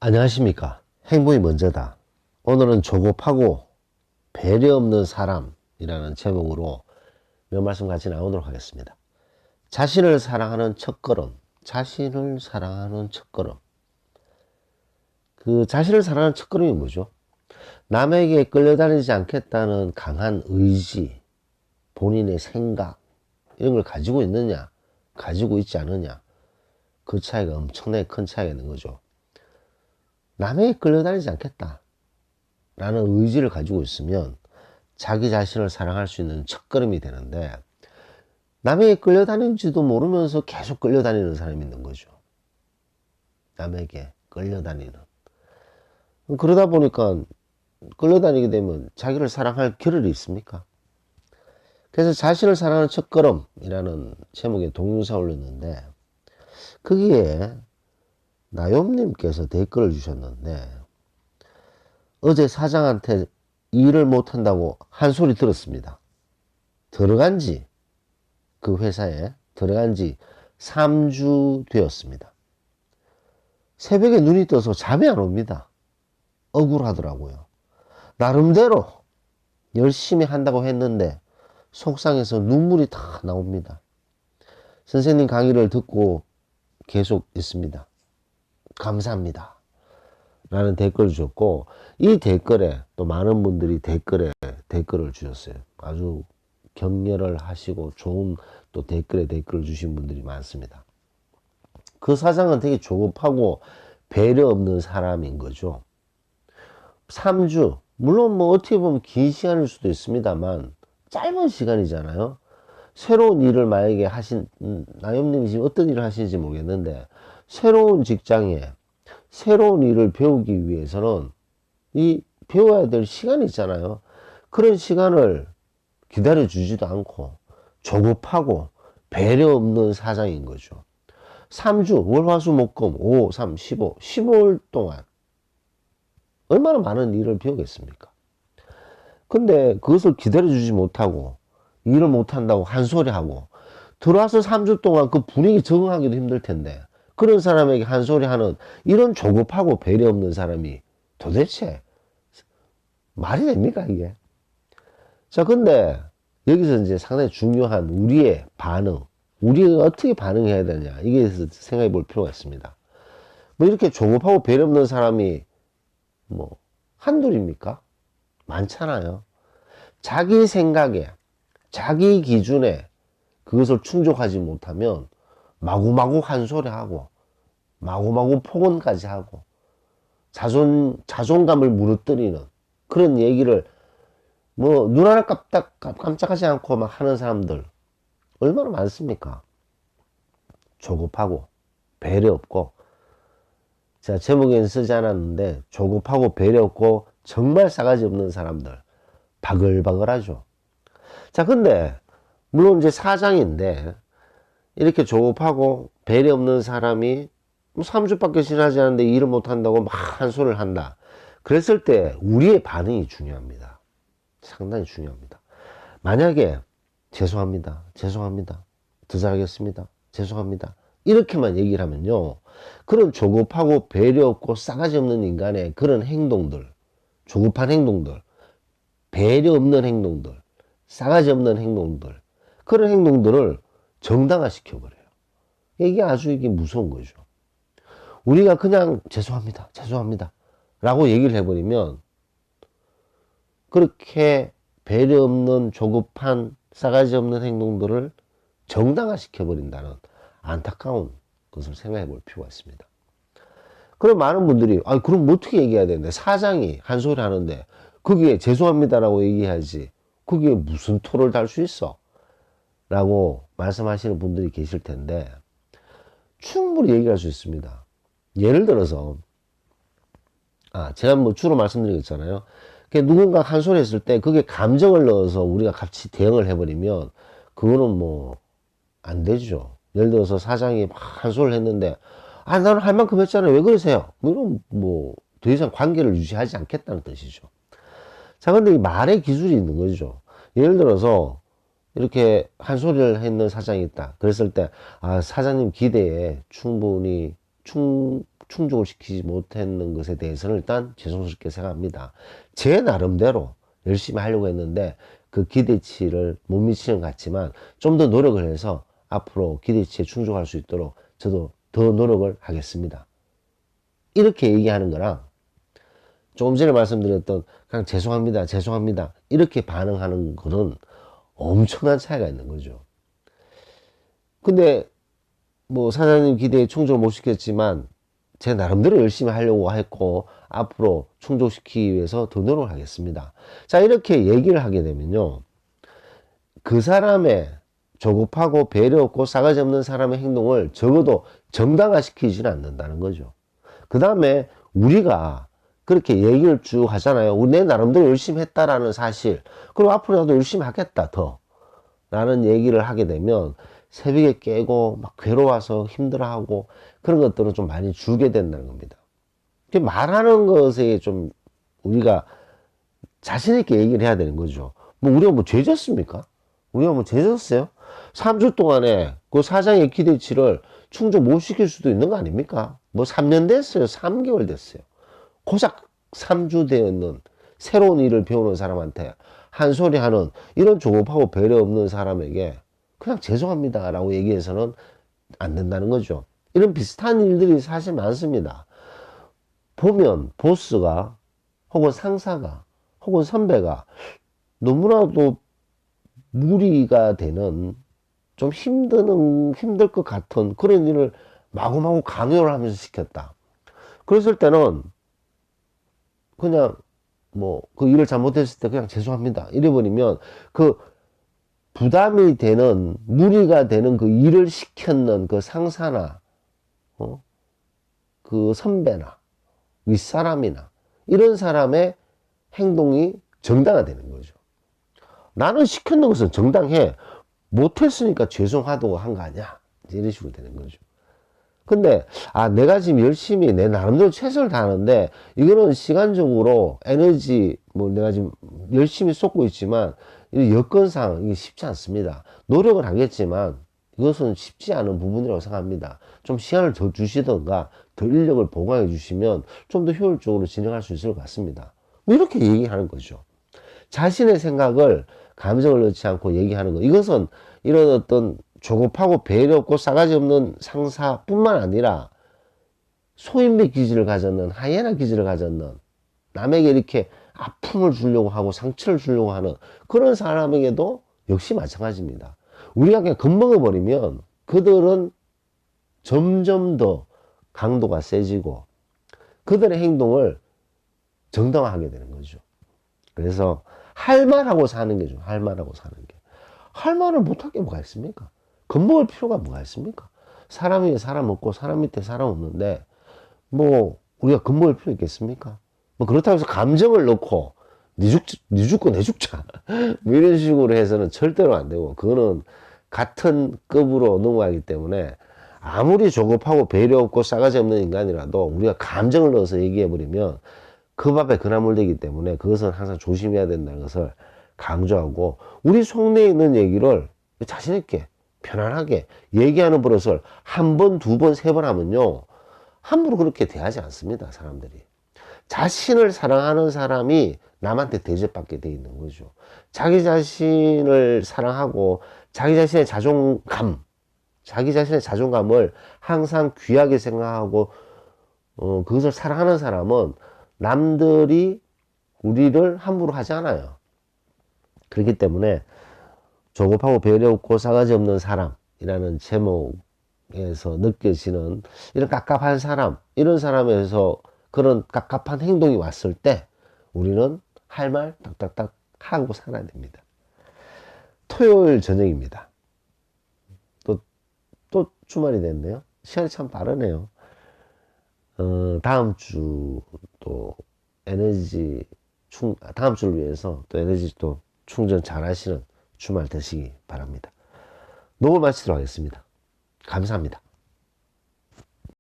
안녕하십니까. 행복이 먼저다. 오늘은 조급하고 배려 없는 사람이라는 제목으로 몇 말씀 같이 나오도록 하겠습니다. 자신을 사랑하는 첫걸음. 자신을 사랑하는 첫걸음. 그 자신을 사랑하는 첫걸음이 뭐죠? 남에게 끌려다니지 않겠다는 강한 의지, 본인의 생각, 이런 걸 가지고 있느냐, 가지고 있지 않느냐. 그 차이가 엄청나게 큰 차이가 있는 거죠. 남에게 끌려다니지 않겠다 라는 의지를 가지고 있으면 자기 자신을 사랑할 수 있는 첫걸음이 되는데, 남에게 끌려다니는지도 모르면서 계속 끌려다니는 사람이 있는 거죠. 남에게 끌려다니는. 그러다 보니까 끌려다니게 되면 자기를 사랑할 겨를이 있습니까? 그래서 자신을 사랑하는 첫걸음이라는 제목의 동영상을 올렸는데, 거기에 나욤님께서 댓글을 주셨는데, 어제 사장한테 일을 못한다고 한 소리 들었습니다. 그 회사에 들어간 지 3주 되었습니다. 새벽에 눈이 떠서 잠이 안 옵니다. 억울하더라고요. 나름대로 열심히 한다고 했는데 속상해서 눈물이 다 나옵니다. 선생님 강의를 듣고 계속 있습니다. 감사합니다 라는 댓글을 주셨고, 이 댓글에 또 많은 분들이 댓글을 주셨어요. 아주 격려를 하시고 좋은 또 댓글에 댓글을 주신 분들이 많습니다. 그 사장은 되게 조급하고 배려 없는 사람인 거죠. 3주, 물론 뭐 어떻게 보면 긴 시간일 수도 있습니다만 짧은 시간이잖아요. 새로운 일을 만약에 나욤님이 지금 어떤 일을 하시는지 모르겠는데, 새로운 직장에 새로운 일을 배우기 위해서는 이 배워야 될 시간이 있잖아요. 그런 시간을 기다려 주지도 않고 조급하고 배려 없는 사장인 거죠. 3주, 월, 화, 수, 목, 금, 5, 3, 15, 15일 동안 얼마나 많은 일을 배우겠습니까? 근데 그것을 기다려 주지 못하고 일을 못한다고 한 소리 하고 들어와서 3주 동안 그 분위기 적응하기도 힘들 텐데, 그런 사람에게 한 소리 하는 이런 조급하고 배려 없는 사람이 도대체 말이 됩니까, 이게? 자, 근데 여기서 이제 상당히 중요한 우리의 반응, 우리가 어떻게 반응해야 되냐, 이게 대해서 생각해 볼 필요가 있습니다. 뭐 이렇게 조급하고 배려 없는 사람이 뭐 한둘입니까? 많잖아요. 자기 생각에, 자기 기준에 그것을 충족하지 못하면 마구마구 한 소리 하고 마구마구 폭언까지 하고 자존감을 무너뜨리는 그런 얘기를 뭐 눈 하나 깜짝하지 않고 막 하는 사람들 얼마나 많습니까? 조급하고 배려 없고, 제가 제목에는 쓰지 않았는데 조급하고 배려 없고 정말 싸가지 없는 사람들 바글바글하죠. 자, 근데 물론 이제 사장인데 이렇게 조급하고 배려 없는 사람이 3주밖에 지나지 않았는데 일을 못한다고 막 한 소리를 한다. 그랬을 때 우리의 반응이 중요합니다. 상당히 중요합니다. 만약에 죄송합니다, 더 잘하겠습니다, 죄송합니다, 이렇게만 얘기를 하면요, 그런 조급하고 배려 없고 싸가지 없는 인간의 그런 행동들, 조급한 행동들, 배려 없는 행동들, 싸가지 없는 행동들, 그런 행동들을 정당화시켜버려요. 이게 무서운 거죠. 우리가 그냥 죄송합니다 라고 얘기를 해버리면 그렇게 배려 없는 조급한 싸가지 없는 행동들을 정당화시켜버린다는 안타까운 것을 생각해 볼 필요가 있습니다. 그럼 많은 분들이 그럼 어떻게 얘기해야 되는데, 사장이 한 소리 하는데 거기에 죄송합니다라고 얘기해야지 거기에 무슨 토를 달 수 있어? 라고 말씀하시는 분들이 계실 텐데, 충분히 얘기할 수 있습니다. 예를 들어서 제가 뭐 주로 말씀드리겠잖아요. 누군가 한 소리 했을 때 그게 감정을 넣어서 우리가 같이 대응을 해버리면 그거는 뭐 안 되죠. 예를 들어서 사장이 막 한 소리를 했는데 나는 할 만큼 했잖아요, 왜 그러세요? 이런 뭐 더 이상 관계를 유지하지 않겠다는 뜻이죠. 자, 근데 이 말의 기술이 있는 거죠. 예를 들어서 이렇게 한 소리를 했는 사장이 있다. 그랬을 때 사장님 기대에 충분히 충족을 시키지 못했는 것에 대해서는 일단 죄송스럽게 생각합니다. 제 나름대로 열심히 하려고 했는데 그 기대치를 못 미치는 것 같지만 좀 더 노력을 해서 앞으로 기대치에 충족할 수 있도록 저도 더 노력을 하겠습니다. 이렇게 얘기하는 거랑 조금 전에 말씀드렸던 그냥 죄송합니다, 죄송합니다 이렇게 반응하는 거는 엄청난 차이가 있는 거죠. 근데 뭐 사장님 기대에 충족을 못 시켰지만 제 나름대로 열심히 하려고 했고 앞으로 충족시키기 위해서 더 노력을 하겠습니다. 자, 이렇게 얘기를 하게 되면요, 그 사람의 조급하고 배려 없고 싸가지 없는 사람의 행동을 적어도 정당화시키지는 않는다는 거죠. 그 다음에 우리가 그렇게 얘기를 쭉 하잖아요. 내 나름대로 열심히 했다라는 사실, 그리고 앞으로 나도 열심히 하겠다 더 라는 얘기를 하게 되면 새벽에 깨고 막 괴로워서 힘들어하고 그런 것들은 좀 많이 줄게 된다는 겁니다. 말하는 것에 좀 우리가 자신 있게 얘기를 해야 되는 거죠. 뭐 우리가 뭐 죄졌습니까? 우리가 뭐 죄졌어요? 3주 동안에 그 사장의 기대치를 충족 못 시킬 수도 있는 거 아닙니까? 뭐 3년 됐어요. 3개월 됐어요. 고작 3주 되었는 새로운 일을 배우는 사람한테 한 소리 하는 이런 조급하고 배려 없는 사람에게 그냥 죄송합니다 라고 얘기해서는 안 된다는 거죠. 이런 비슷한 일들이 사실 많습니다. 보면 보스가 혹은 상사가 혹은 선배가 너무나도 무리가 되는 좀 힘들 것 같은 그런 일을 마구마구 강요를 하면서 시켰다. 그랬을 때는 그냥 뭐 그 일을 잘못했을 때 그냥 죄송합니다 이래버리면 그 부담이 되는 무리가 되는 그 일을 시켰는 그 상사나 그 선배나 윗사람이나 이런 사람의 행동이 정당화되는 거죠. 나는 시켰는 것은 정당해. 못했으니까 죄송하다고 한 거 아니야. 이런 식으로 되는 거죠. 근데 내가 지금 열심히 내 나름대로 최선을 다하는데 이거는 시간적으로 에너지 뭐 내가 지금 열심히 쏟고 있지만 여건상 이게 쉽지 않습니다. 노력을 하겠지만 이것은 쉽지 않은 부분이라고 생각합니다. 좀 시간을 더 주시던가 더 인력을 보강해 주시면 좀 더 효율적으로 진행할 수 있을 것 같습니다. 뭐 이렇게 얘기하는 거죠. 자신의 생각을 감정을 넣지 않고 얘기하는 거, 이것은 이런 어떤 조급하고 배려 없고 싸가지 없는 상사뿐만 아니라 소인배 기질을 가졌는 하이에나 기질을 가졌는 남에게 이렇게 아픔을 주려고 하고 상처를 주려고 하는 그런 사람에게도 역시 마찬가지입니다. 우리가 그냥 겁먹어 버리면 그들은 점점 더 강도가 세지고 그들의 행동을 정당화하게 되는 거죠. 그래서 할 말하고 사는 게 좀, 할 말하고 사는 게. 할 말을 못할 게 뭐가 있습니까? 겁먹을 필요가 뭐가 있습니까? 사람 위에 사람 없고 사람 밑에 사람 없는데 뭐 우리가 겁먹을 필요 있겠습니까? 뭐 그렇다고 해서 감정을 넣고 니 죽고 내 죽자 뭐 이런 식으로 해서는 절대로 안 되고 그거는 같은 급으로 넘어가기 때문에 아무리 조급하고 배려 없고 싸가지 없는 인간이라도 우리가 감정을 넣어서 얘기해 버리면 그 밥에 그나물 되기 때문에 그것은 항상 조심해야 된다는 것을 강조하고 우리 속내에 있는 얘기를 자신 있게 편안하게 얘기하는 버릇을 한 번, 두 번, 세 번 하면요 함부로 그렇게 대하지 않습니다. 사람들이 자신을 사랑하는 사람이 남한테 대접받게 돼 있는 거죠. 자기 자신을 사랑하고 자기 자신의 자존감을 항상 귀하게 생각하고 그것을 사랑하는 사람은 남들이 우리를 함부로 하지 않아요. 그렇기 때문에 조급하고 배려 없고 싸가지 없는 사람이라는 제목에서 느껴지는 이런 깝깝한 사람, 이런 사람에서 그런 깝깝한 행동이 왔을 때 우리는 할 말 딱딱딱 하고 살아야 됩니다. 토요일 저녁입니다. 또 주말이 됐네요. 시간이 참 빠르네요. 다음 주 또 다음 주를 위해서 또 에너지 또 충전 잘 하시는 주말 되시기 바랍니다. 녹음 마치도록 하겠습니다. 감사합니다.